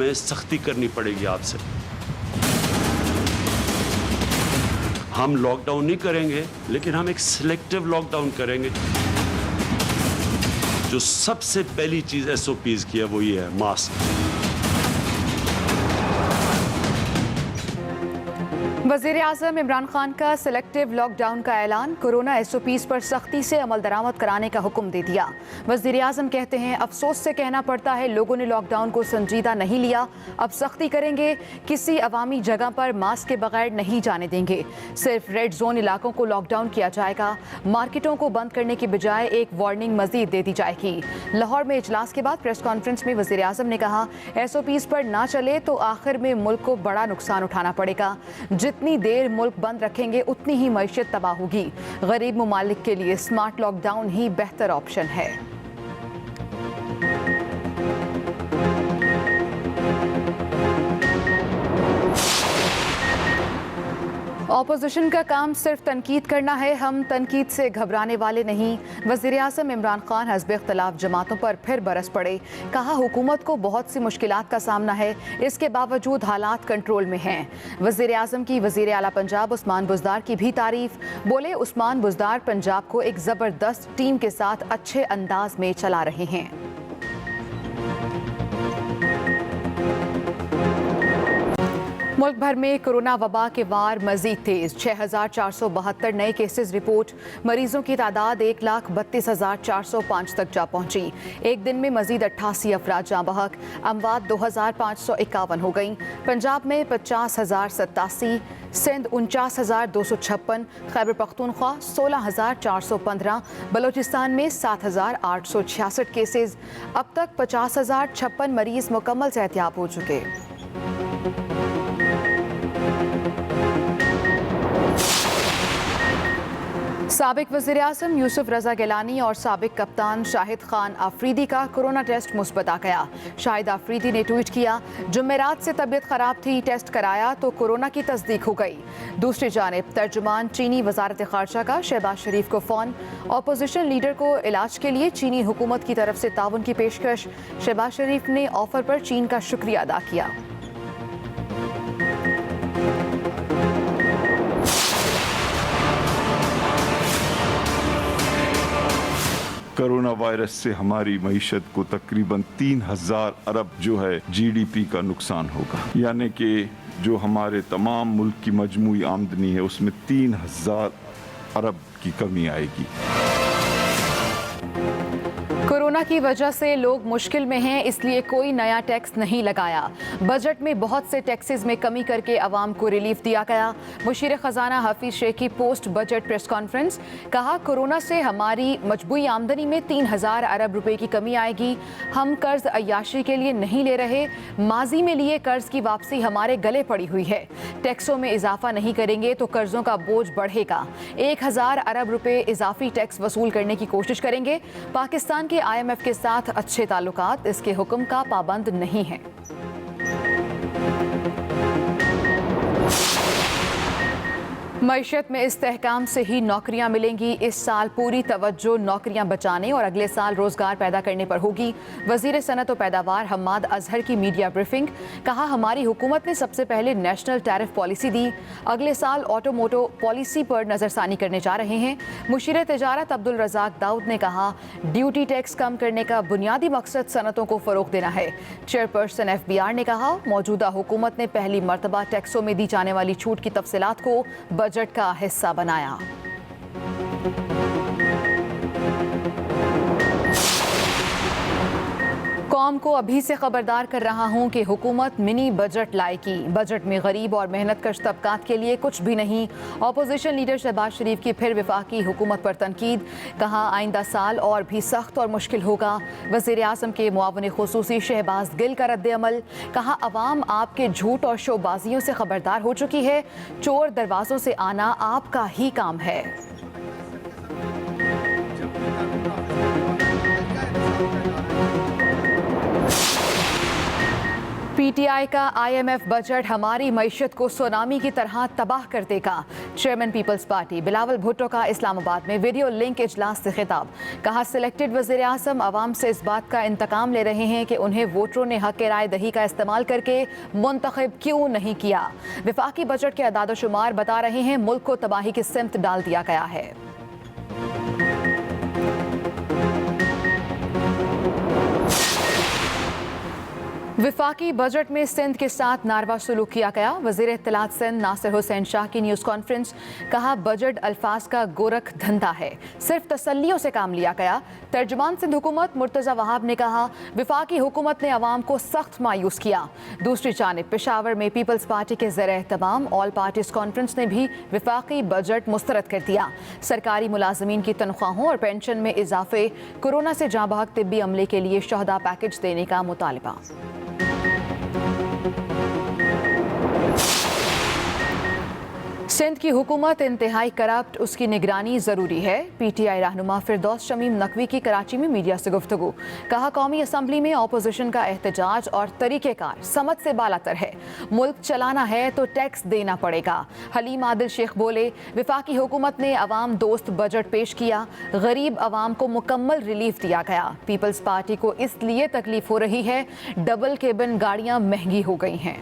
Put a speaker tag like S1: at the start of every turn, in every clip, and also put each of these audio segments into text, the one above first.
S1: हमें सख्ती करनी पड़ेगी आपसे। हम लॉकडाउन नहीं करेंगे, लेकिन हम एक सिलेक्टिव लॉकडाउन करेंगे। जो सबसे पहली चीज SOPs की है वो ये है मास्क।
S2: वज़ीर आज़म इमरान खान का सिलेक्टिव लॉकडाउन का ऐलान, कोरोना SOPs पर सख्ती से अमल दरामद कराने का हुक्म दे दिया। वज़ीर आज़म कहते हैं, अफसोस से कहना पड़ता है लोगों ने लॉकडाउन को संजीदा नहीं लिया, अब सख्ती करेंगे, किसी अवामी जगह पर मास्क के बगैर नहीं जाने देंगे, सिर्फ रेड जोन इलाकों को लॉकडाउन किया जाएगा, मार्केटों को बंद करने की बजाय एक वार्निंग मजीद दे दी जाएगी। लाहौर में इजलास के बाद प्रेस कॉन्फ्रेंस में वज़ीर आज़म ने कहा, SOPs पर ना चले तो आखिर में मुल्क को बड़ा नुकसान उठाना पड़ेगा। जितनी देर मुल्क बंद रखेंगे उतनी ही मईशत तबाह होगी। गरीब ममालिक के लिए स्मार्ट लॉकडाउन ही बेहतर ऑप्शन है। अपोजिशन का काम सिर्फ तनकीद करना है, हम तनकीद से घबराने वाले नहीं। वज़ीर आज़म इमरान खान हज़्ब इख्तिलाफ जमातों पर फिर बरस पड़े। कहा, हुकूमत को बहुत सी मुश्किलात का सामना है, इसके बावजूद हालात कंट्रोल में हैं। वज़ीर आज़म की वज़ीर आला पंजाब उस्मान बुज़दार की भी तारीफ। बोले, उस्मान बुज़दार पंजाब को एक ज़बरदस्त टीम के साथ अच्छे अंदाज में चला रहे हैं। मुल्क भर में कोरोना वबा के वार मजीद तेज, 6,472 नए केसेस रिपोर्ट। मरीजों की तादाद 1,32,405 तक जा पहुंची। एक दिन में मजीद 88 अफराद जाँ बहक, अमवात 2,551 हो गई। पंजाब में 50,087, सिंध 49,256, खैबर पख्तूनख्वा 16,415, बलोचिस्तान में 7,866 केसेस। अब तक 50,056 मरीज मुकम्मल सेहतियाब हो चुके। साबिक वज़ीर आज़म यूसुफ रज़ा गिलानी और साबिक कप्तान शाहिद खान आफरीदी का कोरोना टेस्ट मुस्बत आ गया। शाहिद आफरीदी ने ट्वीट किया, जुमेरात से तबीयत ख़राब थी, टेस्ट कराया तो कोरोना की तस्दीक हो गई। दूसरी जानिब तर्जुमान चीनी वज़ारत ख़ारजा का शहबाज शरीफ को फ़ोन, अपोजिशन लीडर को इलाज के लिए चीनी हुकूमत की तरफ से ताउन की पेशकश। शहबाज शरीफ ने ऑफ़र पर चीन का शुक्रिया अदा किया।
S3: कोरोना वायरस से हमारी मईशत को तकरीबन 3,000 अरब जो है GDP का नुकसान होगा, यानी कि जो हमारे तमाम मुल्क की मजमूई आमदनी है उसमें 3,000 अरब की कमी आएगी।
S2: कोरोना की वजह से लोग मुश्किल में हैं, इसलिए कोई नया टैक्स नहीं लगाया। बजट में बहुत से टैक्सेस में कमी करके आवाम को रिलीफ दिया गया। मुशीर खजाना हफीज शेख की पोस्ट बजट प्रेस कॉन्फ्रेंस, कहा, कोरोना से हमारी मजबूई आमदनी में 3,000 अरब रुपए की कमी आएगी। हम कर्ज अय्याशी के लिए नहीं ले रहे, माजी में लिए कर्ज की वापसी हमारे गले पड़ी हुई है। टैक्सों में इजाफा नहीं करेंगे तो कर्जों का बोझ बढ़ेगा। 1,000 अरब रुपए इजाफी टैक्स वसूल करने की कोशिश करेंगे। पाकिस्तान के IMF के साथ अच्छे ताल्लुकात, इसके हुक्म का पाबंद नहीं है। मईशत में इस्तेहकाम से ही नौकरियां मिलेंगी। इस साल पूरी तवज्जो नौकरियां बचाने और अगले साल रोजगार पैदा करने पर होगी। वजीर सनत और पैदावार हम्माद अजहर की मीडिया ब्रीफिंग, कहा, हमारी हुकूमत ने सबसे पहले नेशनल टैरिफ पॉलिसी दी, अगले साल ऑटोमोटो पॉलिसी पर नजरसानी करने जा रहे हैं। मुशीर तिजारत अब्दुल रज़ाक दाऊद ने कहा, ड्यूटी टैक्स कम करने का बुनियादी मकसद सनतों को फरोग देना है। चेयरपर्सन FBR ने कहा, मौजूदा हुकूमत ने पहली मरतबा टैक्सों में दी जाने वाली छूट की तफसीलात को बजट का हिस्सा बनाया। कौम को अभी से खबरदार कर रहा हूं कि हुकूमत मिनी बजट लाएगी। बजट में गरीब और मेहनतकश तबकात के लिए कुछ भी नहीं। अपोजिशन लीडर शहबाज शरीफ की फिर वफाकी हुकूमत पर तनकीद, कहा, आइंदा साल और भी सख्त और मुश्किल होगा। वज़ीर आज़म के मुआविन खुसूसी शहबाज गिल का रद्द अमल, कहा, अवाम आपके झूठ और शोबाजियों से खबरदार हो चुकी है, चोर दरवाजों से आना आपका ही काम है। PTI का IMF बजट हमारी मईशत को सुनामी की तरह तबाह कर देगा। चेयरमैन पीपल्स पार्टी बिलावल भुट्टो का इस्लामाबाद में वीडियो लिंक इजलास से खिताब। कहा सिलेक्टेड वज़ीर आज़म आवाम से इस बात का इंतकाम ले रहे हैं कि उन्हें वोटरों ने हक़ राय दही का इस्तेमाल करके मुंतखब क्यों नहीं किया। विफाकी बजट के अदाद-ओ-शुमार बता रहे हैं मुल्क को तबाही की सिमत डाल दिया गया है। विफाकी बजट में सिंध के साथ नारवा सलूक किया गया। वज़ीर इत्तलात सिंध नासिर हुसैन शाह की न्यूज़ कॉन्फ्रेंस। कहा बजट अल्फाज का गोरख धंधा है, सिर्फ तसल्लियों से काम लिया गया। तर्जुमान सिंध हुकूमत मुर्तज़ा वहाब ने कहा विफाकी हुकूमत ने अवाम को सख्त मायूस किया। दूसरी जानिब पेशावर में पीपल्स पार्टी के ज़ेर-ए-एहतमाम ऑल पार्टीज कॉन्फ्रेंस ने भी विफाकी बजट मुस्तरद कर दिया। सरकारी मुलाजमीन की तनख्वाहों और पेंशन में इजाफे, कोरोना से जाँ बहक तिब्बी अमले के लिए शहदा पैकेज देने का मुतालबा। सिंध की हुकूमत इंतहाई करप्ट, उसकी निगरानी ज़रूरी है। PTI रहनुमा फिरदौस शमीम नकवी की कराची में मीडिया से गुफ्तगू। कहा कौमी असम्बली में अपोजिशन का एहतजाज और तरीक़ेकार समझ से बालातर है। मुल्क चलाना है तो टैक्स देना पड़ेगा। हलीम आदिल शेख बोले विफाकी हुकूमत ने अवाम दोस्त बजट पेश किया, गरीब अवाम को मुकम्मल रिलीफ दिया गया। पीपल्स पार्टी को इसलिए तकलीफ हो रही है, डबल केबिन गाड़ियाँ महंगी हो गई हैं।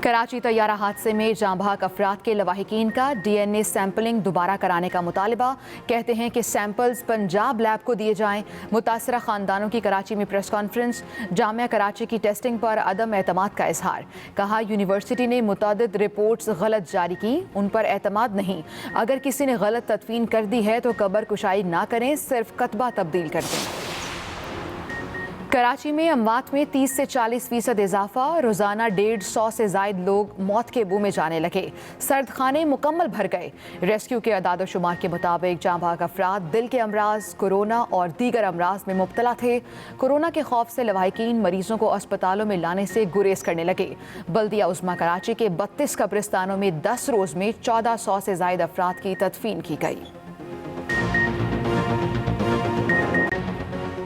S2: कराची तैयारा हादसे में जाँ बहक अफराद के लवाहिकीन का DNA सैंपलिंग दोबारा कराने का मुतालबा। कहते हैं कि सैंपल्स पंजाब लैब को दिए जाएं। मुतासरा ख़ानदानों की कराची में प्रेस कॉन्फ्रेंस। जामिया कराची की टेस्टिंग पर अदम एतमाद का इजहार। कहा यूनिवर्सिटी ने मुतअद्दिद रिपोर्ट्स गलत जारी की, उन पर एतमाद नहीं। अगर किसी ने गलत तदफीन कर दी है तो कब्र कुशाई ना करें, सिर्फ कतबा तब्दील कर दें। कराची में अमवात में 30 से 40% इजाफा। रोज़ाना 150 से ज़ायद लोग मौत के मुंह में जाने लगे। सर्द खाने मुकम्मल भर गए। रेस्क्यू के अदाद-ओ-शुमार के मुताबिक जाँ बहक अफराद दिल के अमराज, कोरोना और दीगर अमराज में मुब्तला थे। कोरोना के खौफ से लवाहिकीन मरीजों को अस्पतालों में लाने से गुरेज करने लगे। बल्दिया उस्मा कराची के 32 कब्रिस्तानों में 10 रोज़ में 1400 से ज़ायद अफराद की तदफीन की गई।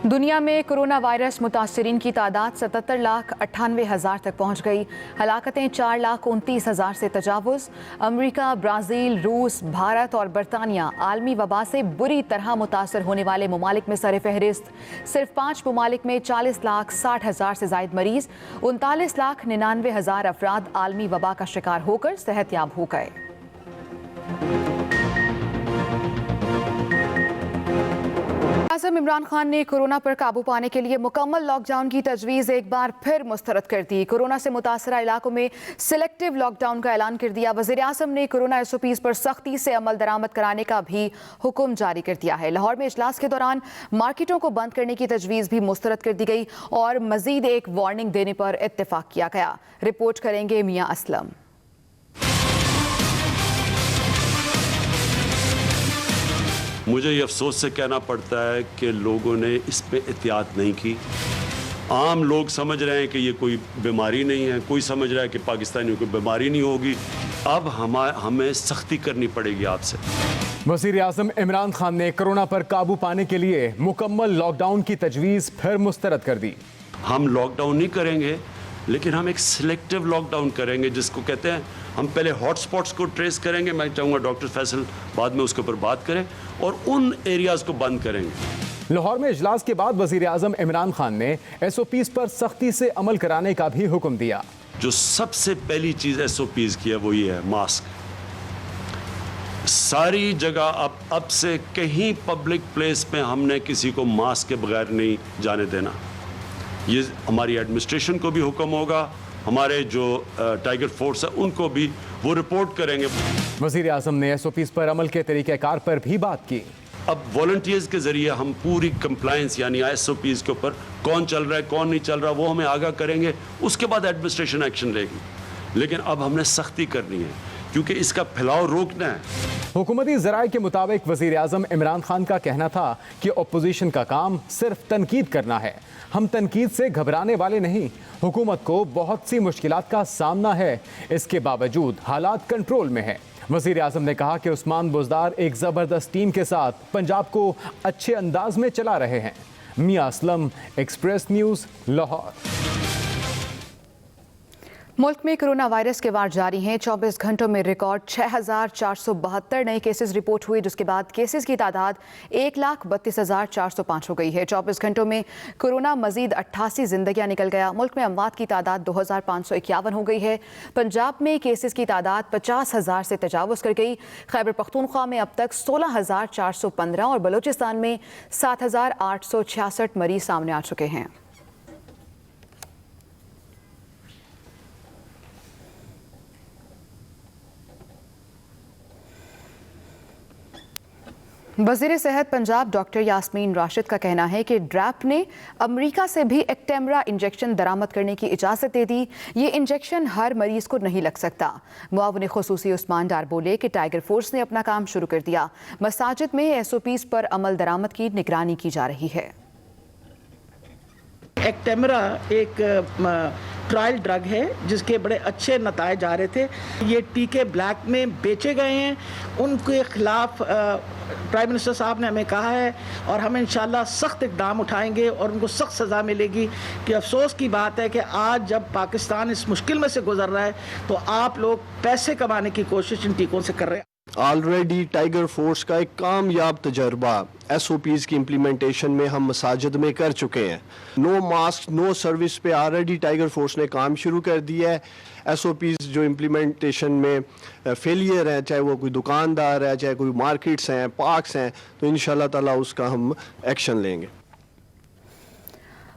S2: दुनिया में कोरोना वायरस मुतासरीन की तादाद 77,98,000 तक पहुँच गई। हलाकतें 4,29,000 से तजावुज़। अमरीका, ब्राज़ील, रूस, भारत और बरतानिया आलमी वबा से बुरी तरह मुतासर होने वाले ममालिक में सर फहरिस्त। सिर्फ 5 ममालिक में 40,60,000 से ज़ायद मरीज़, 39,99,000 अफराद आलमी वबा का शिकार होकर सेहतयाब हो गए। आज़म इमरान खान ने कोरोना पर काबू पाने के लिए मुकम्मल लॉकडाउन की तजवीज़ एक बार फिर मुस्तरद कर दी। कोरोना से मुतासरा इलाकों में सिलेक्टिव लॉकडाउन का ऐलान कर दिया। वज़ीर आज़म ने कोरोना SOPs पर सख्ती से अमल दरामद कराने का भी हुक्म जारी कर दिया है। लाहौर में इजलास के दौरान मार्केटों को बंद करने की तजवीज़ भी मुस्तरद कर दी गई और मज़ीद एक वार्निंग देने पर इत्तेफाक किया गया। रिपोर्ट करेंगे मियाँ असलम।
S1: मुझे ये अफसोस से कहना पड़ता है कि लोगों ने इस पे एहतियात नहीं की। आम लोग समझ रहे हैं कि ये कोई बीमारी नहीं है, कोई समझ रहा है कि पाकिस्तानियों को बीमारी नहीं होगी। अब हमें सख्ती करनी पड़ेगी आपसे।
S4: वज़ीर आज़म इमरान खान ने कोरोना पर काबू पाने के लिए मुकम्मल लॉकडाउन की तजवीज़ फिर मुस्तरद कर दी।
S1: हम लॉकडाउन नहीं करेंगे, लेकिन हम एक सिलेक्टिव लॉकडाउन करेंगे, जिसको कहते हैं हम पहले हॉटस्पॉट्स को ट्रेस करेंगे। मैं चाहूँगा डॉक्टर फैसल बाद में उसके ऊपर बात करें और उन एरियाज़ को बंद करेंगे।
S4: लाहौर में इजलास के बाद वज़ीर आज़म इमरान खान ने SOPs पर सख्ती से अमल कराने का भी हुक्म दिया।
S1: जो सबसे पहली चीज़ SOPs की है वो ये है मास्क। सारी जगह अब से कहीं पब्लिक प्लेस में हमने किसी को मास्क के बगैर नहीं जाने देना। ये हमारी एडमिनिस्ट्रेशन को भी हुक्म होगा, हमारे जो टाइगर फोर्स है उनको भी वो रिपोर्ट करेंगे।
S4: वज़ीर आज़म ने SOPs पर अमल के तरीक़ेकार पर भी बात की।
S1: अब वॉलंटियर्स के जरिए हम पूरी कंप्लायंस यानी SOPs के ऊपर कौन चल रहा है कौन नहीं चल रहा वो हमें आगाह करेंगे, उसके बाद एडमिनिस्ट्रेशन एक्शन लेगी। लेकिन अब हमने सख्ती करनी है क्योंकि इसका फैलाव रोकना है।
S4: हुकूमती ज़राए के मुताबिक वज़ीर आज़म इमरान खान का कहना था कि अपोजिशन का काम सिर्फ तनकीद करना है। हम तनकीद से घबराने वाले नहीं। हुकूमत को बहुत सी मुश्किलात का सामना है, इसके बावजूद हालात कंट्रोल में है। वज़ीर आज़म ने कहा कि उस्मान बुज़दार एक ज़बरदस्त टीम के साथ पंजाब को अच्छे अंदाज में चला रहे हैं। मियाँ असलम, एक्सप्रेस न्यूज़, लाहौर।
S2: मुल्क में कोरोना वायरस के वार जारी हैं। 24 घंटों में रिकॉर्ड 6,472 नए केसेस रिपोर्ट हुए, जिसके बाद केसेस की तादाद 1,32,405 हो गई है। 24 घंटों में कोरोना मजीद 88 जिंदगियां निकल गया। मुल्क में अमवात की तादाद 2,551 हो गई है। पंजाब में केसेस की तादाद 50,000 से तजावुज़ कर गई। खैबर पख्तूनख्वा में अब तक 16,415 और बलूचिस्तान में 7,866 मरीज सामने आ चुके हैं। वज़ीर सेहत पंजाब डॉक्टर यास्मीन राशिद का कहना है कि ड्रैप ने अमेरिका से भी एक्टेमरा इंजेक्शन दरामद करने की इजाज़त दे दी। ये इंजेक्शन हर मरीज़ को नहीं लग सकता। मुआविन खुसूसी उस्मान डार बोले कि टाइगर फोर्स ने अपना काम शुरू कर दिया। मसाजिद में SOPs पर अमल दरामद की निगरानी की जा रही है।
S5: एक्टेमरा एक ट्रायल ड्रग है जिसके बड़े अच्छे नतायज आ रहे थे। ये टीके ब्लैक में बेचे गए हैं, उनके खिलाफ प्राइम मिनिस्टर साहब ने हमें कहा है और हम इंशाल्लाह सख्त इक़दाम उठाएंगे और उनको सख्त सज़ा मिलेगी। कि अफसोस की बात है कि आज जब पाकिस्तान इस मुश्किल में से गुजर रहा है तो आप लोग पैसे कमाने की कोशिश इन टीकों से कर रहे हैं।
S6: ऑलरेडी टाइगर फोर्स का एक कामयाब तजर्बा SOPs की इम्प्लीमेंटेशन में हम मसाजिद में कर चुके हैं। नो मास्क नो सर्विस पे ऑलरेडी टाइगर फोर्स ने काम शुरू कर दिया है। SOPs जो इम्प्लीमेंटेशन में फेलियर है, चाहे वो कोई दुकानदार है, चाहे कोई मार्केट्स हैं, पार्क्स हैं, तो इंशाल्लाह ताला उसका हम एक्शन लेंगे।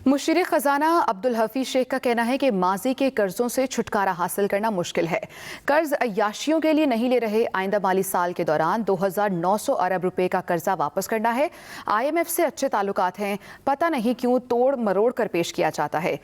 S2: मुशीर ख़जाना अब्दुल हफीज शेख का कहना है कि माजी के कर्जों से छुटकारा हासिल करना मुश्किल है। कर्ज अय्याशियों के लिए नहीं ले रहे। आइंदा माली साल के दौरान 2,900 अरब रुपए का कर्जा वापस करना है। IMF से अच्छे ताल्लुकात हैं, पता नहीं क्यों तोड़ मरोड़ कर पेश किया जाता है।